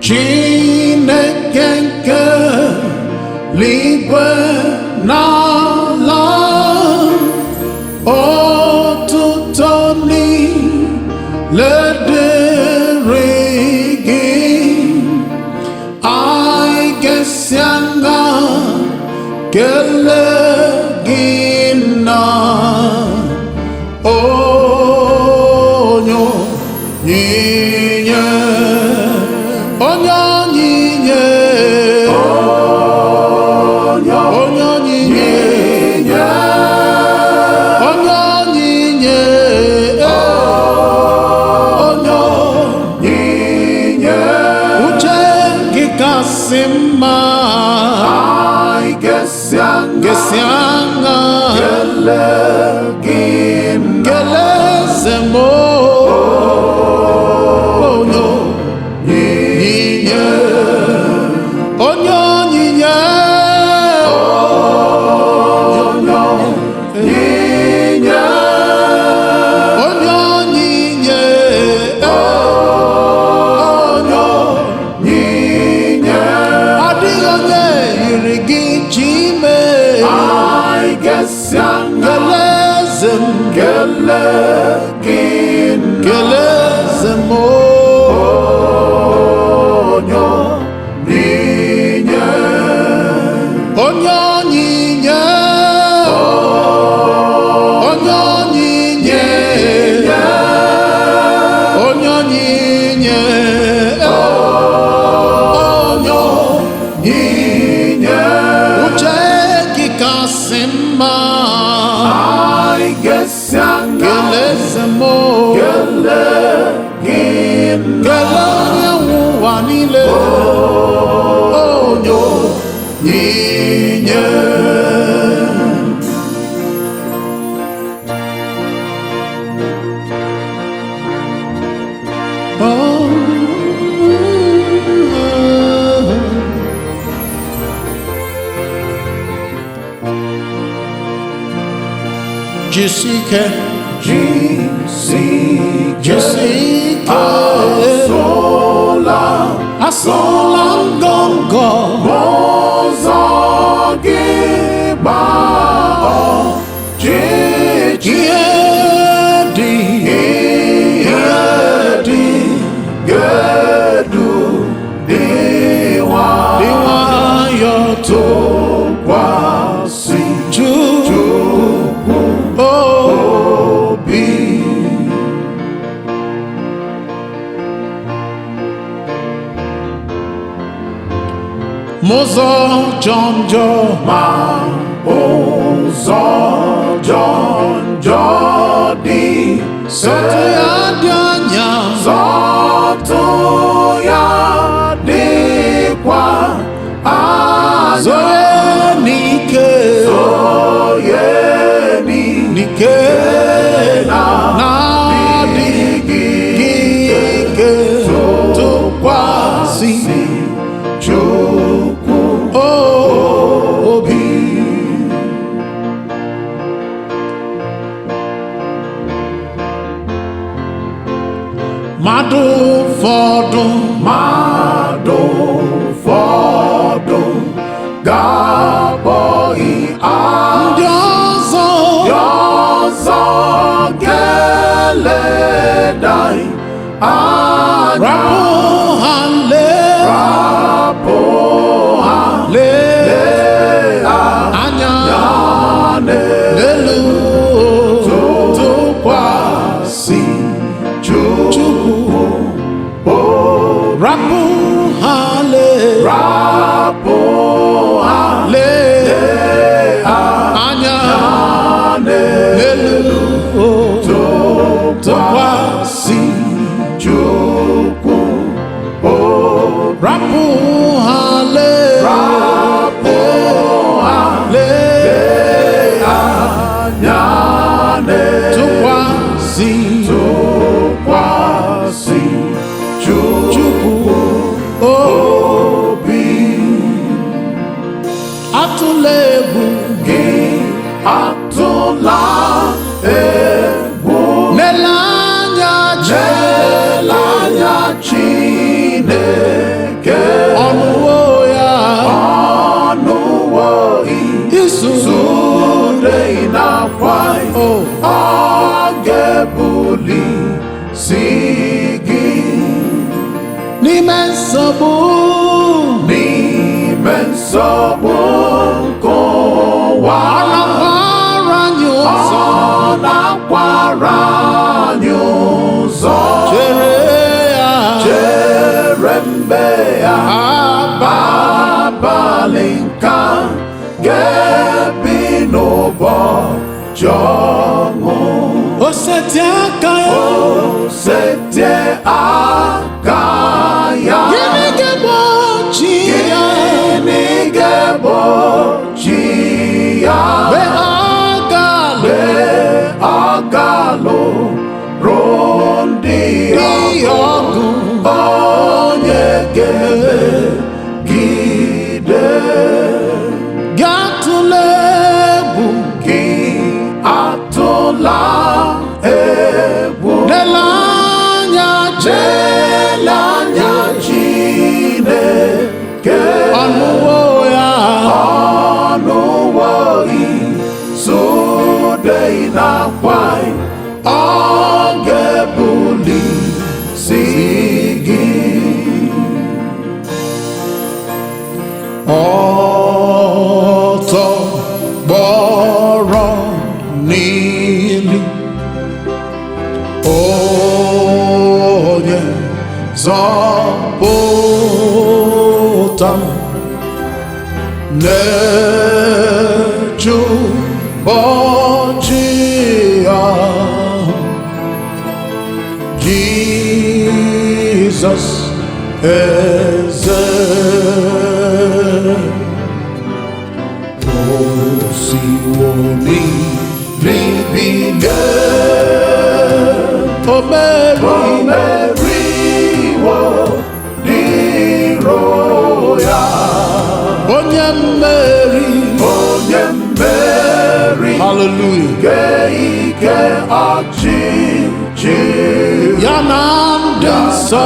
Chineke nke eluigwe na ala, otuto niile dịrị gị. Anyị ga-esi aṅa kelee gị na onye onyinye, onye onyinye, onye onyinye, onye onyinye, onye onyinye. Uche gị kasị mma, anyị ga-esi aṅa kelee gị, kelee eze m. Jessica, asola ngongo, mozo giba, gedu diwa yoto kwasi Mozo jonjo ma ozo jonjo di soto ya dianya soto ya di kwa zoye nike na digike to kwasi Madu fodu gaboi ndị ọzọ geledai anya, rapụ ha lee anya n'elu tụkwasị Chukwu. Rapụ ha lee anya n'elu tụkwasị Chukwu. Rapụ ha lee anya tụkwasị Chukwu obi. Atụla egwu gị, atụla egwu, lela anya Chineke n'ime nsogbu nkụwa ọ na-akwara anyị ụzọ chere mgbe ya abalị nka ga-ebi n'ụbọchị ọṅụ o setie aka ya gịnị ga-egbochi ya mgbe ọ ga-alụ ruo ndị ọgụ onye ga-emegide gị atụla egwu gị atụla egwu lela anya Chineke ọnụwo isude n'akwa ọ ga-ebulisi gị ọtọ gbọrọ n'ili onye zọpụta na-eju ụbọchị ahụ Jizọs eze osiwo bilie o meriwo n'iro ya onye mmeri hallelujah ike ọchịchị ya na ndị nsọ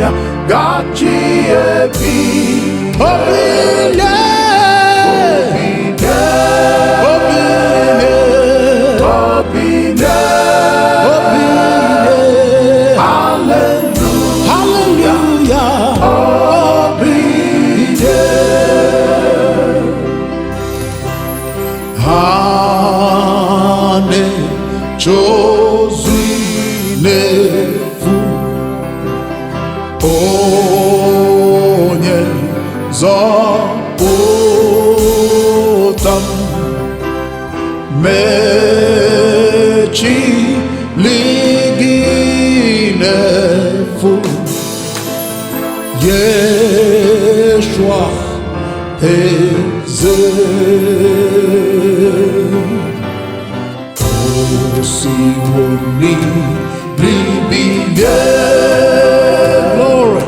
ya gachi ebi obilie chozu n'efu onye zọpụta mechili gị n'efu Yeshua eze glory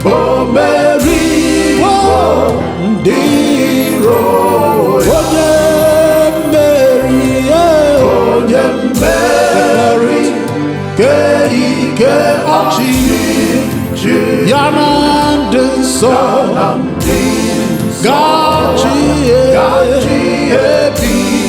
o meriwo ndị iro onye mmeri ke ike ọchịchị ya na ndị nsọ gachi ebi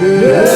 Yeah.